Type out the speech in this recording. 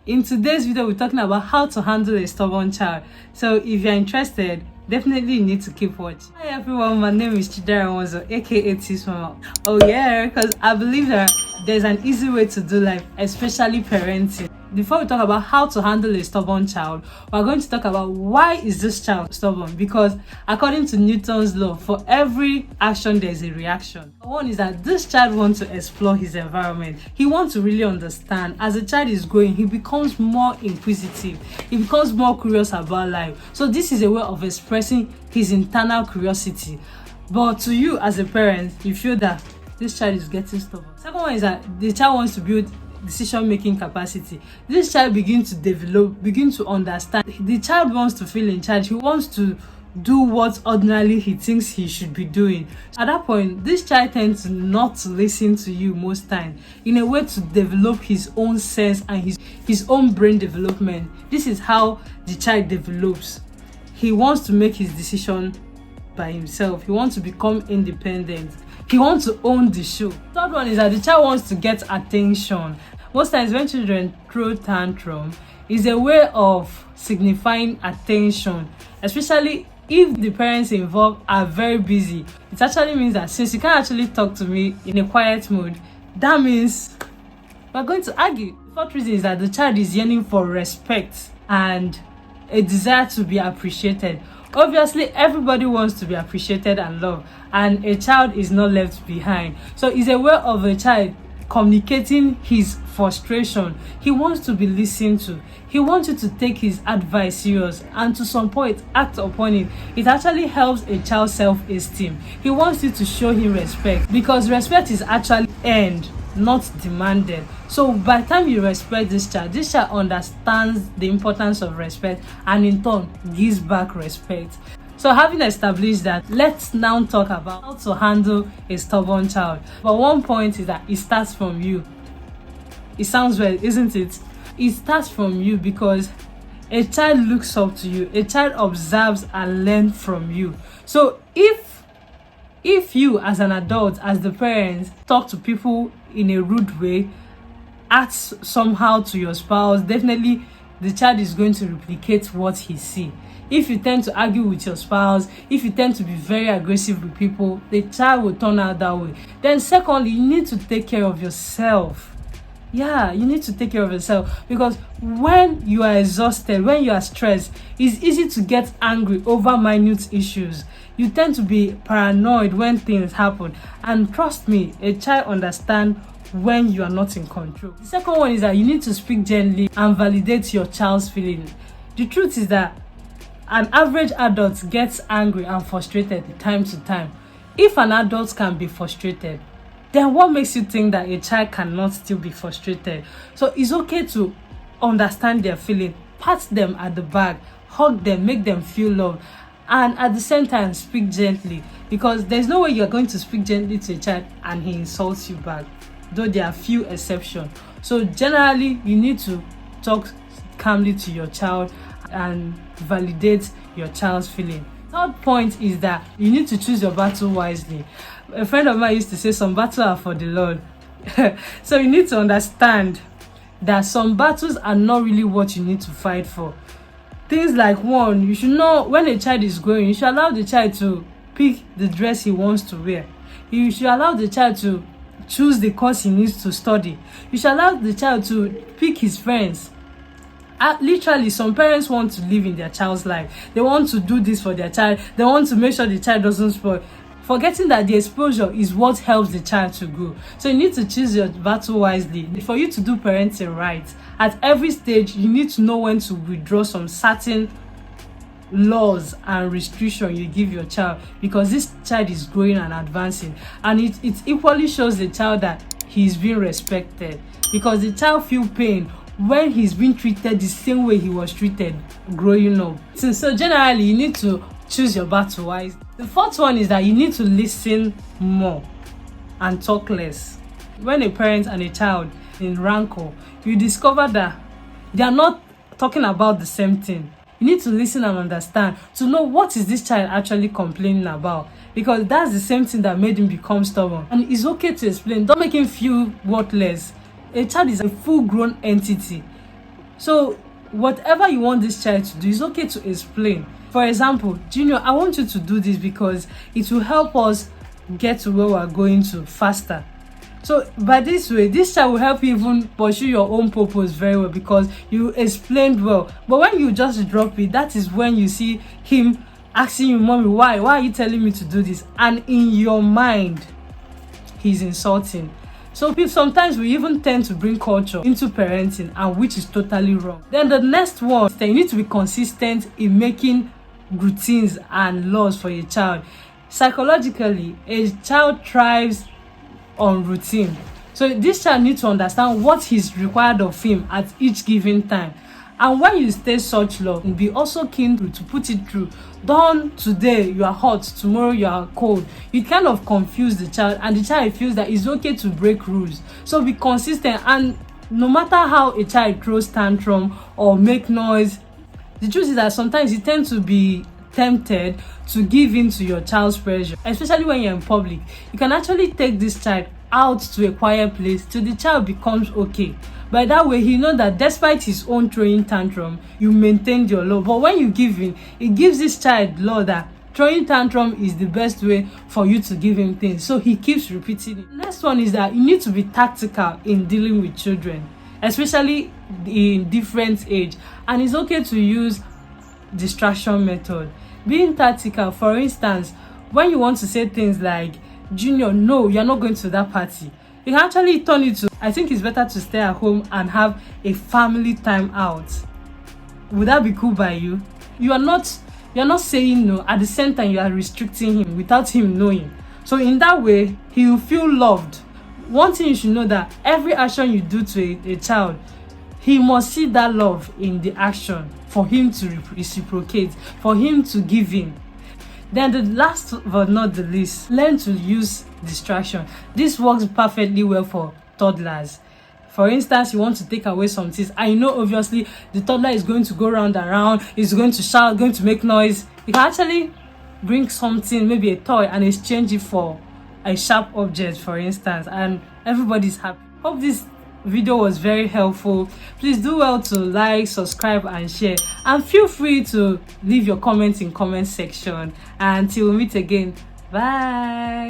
In today's video, we're talking about how to handle a stubborn child. So if you're interested, definitely you need to keep watching. Hi everyone, my name is Chidera Wanzo, aka Tismama. Oh yeah, because I believe that there's an easy way to do life, especially parenting. Before we talk about how to handle a stubborn child, we're going to talk about why is this child stubborn. Because according to Newton's law, for every action there's a reaction. One is that this child wants to explore his environment. He wants to really understand. As a child is growing, he becomes more inquisitive. He becomes more curious about life. So this is a way of expressing his internal curiosity. But to you as a parent, you feel that this child is getting stubborn. Second one is that the child wants to build decision-making capacity. This child begins to develop, begin to understand. The child wants to feel in charge. He wants to do what ordinarily he thinks he should be doing. At that point, this child tends to not listen to you most times, in a way to develop his own sense and his own brain development. This is how the child develops. He wants to make his decision by himself. He wants to become independent. He wants to own the show. Third one is that the child wants to get attention. Most times when children throw tantrum, is a way of signifying attention, especially if the parents involved are very busy. It actually means that since you can't actually talk to me in a quiet mode, that means we're going to argue. The fourth reason is that the child is yearning for respect and a desire to be appreciated. Obviously, everybody wants to be appreciated and loved, and a child is not left behind. So it's a way of a child communicating his frustration. He wants to be listened to. He wants you to take his advice serious and to some point act upon it. It actually helps a child's self-esteem. He wants you to show him respect, because respect is actually earned, not demanded. So by the time you respect this child understands the importance of respect and in turn gives back respect. So having established that, let's now talk about how to handle a stubborn child. But one point is that it starts from you. It sounds well, isn't it? It starts from you, because a child looks up to you. A child observes and learns from you. So if you as an adult, as the parents, talk to people in a rude way, act somehow to your spouse, definitely the child is going to replicate what he sees. If you tend to argue with your spouse, if you tend to be very aggressive with people, the child will turn out that way. Then secondly, you need to take care of yourself. Yeah, you need to take care of yourself, because when you are exhausted, when you are stressed, it's easy to get angry over minute issues. You tend to be paranoid when things happen, and trust me, a child understands when you are not in control. The second one is that you need to speak gently and validate your child's feelings. The truth is that an average adult gets angry and frustrated time to time. If an adult can be frustrated, then what makes you think that a child cannot still be frustrated? So it's okay to understand their feeling, pat them at the back, hug them, make them feel loved, and at the same time speak gently, because there's no way you're going to speak gently to a child and he insults you back, though there are few exceptions. So generally, you need to talk calmly to your child and validate your child's feeling. Third point is that you need to choose your battle wisely. A friend of mine used to say some battles are for the Lord. So you need to understand that some battles are not really what you need to fight for. Things like, one, you should know when a child is growing, you should allow the child to pick the dress he wants to wear. You should allow the child to choose the course he needs to study. You should allow the child to pick his friends. Literally, some parents want to live in their child's life. They want to do this for their child. They want to make sure the child doesn't spoil, forgetting that the exposure is what helps the child to grow. So you need to choose your battle wisely. For you to do parenting right, at every stage, you need to know when to withdraw some certain laws and restrictions you give your child, because this child is growing and advancing, and it equally shows the child that he is being respected, because the child feels pain when he's being treated the same way he was treated growing up. So generally, you need to choose your battle wise. The fourth one is that you need to listen more and talk less. When a parent and a child in rancor, you discover that they are not talking about the same thing. You need to listen and understand to know what is this child actually complaining about, because that's the same thing that made him become stubborn. And it's okay to explain. Don't make him feel worthless. A child is a full-grown entity. So whatever you want this child to do, it's okay to explain. For example, Junior, I want you to do this because it will help us get to where we're going to faster. So by this way, this child will help you even pursue your own purpose very well because you explained well. But when you just drop it, that is when you see him asking you, Mommy, why are you telling me to do this? And in your mind, he's insulting. So sometimes we even tend to bring culture into parenting, and which is totally wrong. Then the next one, you need to be consistent in making routines and laws for a child. Psychologically, a child thrives on routine. So this child needs to understand what is required of him at each given time. And when you state such law, be also keen to put it through. Don't today you are hot, tomorrow you are cold. You kind of confuse the child, and the child feels that it's okay to break rules. So be consistent, and no matter how a child throws tantrum or make noise, the truth is that sometimes you tend to be tempted to give in to your child's pressure, especially when you're in public. You can actually take this child out to a quiet place till the child becomes okay. By that way, he knows that despite his own throwing tantrum, you maintained your law. But when you give in, it gives this child law that throwing tantrum is the best way for you to give him things. So he keeps repeating it. Next one is that you need to be tactical in dealing with children, especially in different age. And it's okay to use distraction method. Being tactical, for instance, when you want to say things like, Junior, no, you're not going to that party, you can actually turn it to, I think it's better to stay at home and have a family time out. Would that be cool by you? You're not saying no, at the same time you are restricting him without him knowing. So in that way, he will feel loved. One thing you should know, that every action you do to a child, he must see that love in the action for him to reciprocate, for him to give in. Then the last but not the least, learn to use distraction. This works perfectly well for toddlers. For instance, you want to take away some things. I know obviously the toddler is going to go round and round, is going to shout, going to make noise. You can actually bring something, maybe a toy, and exchange it for a sharp object, for instance, and everybody's happy. Hope this video was very helpful. Please do well to like, subscribe, and share, and feel free to leave your comments in comment section. And until we meet again, bye.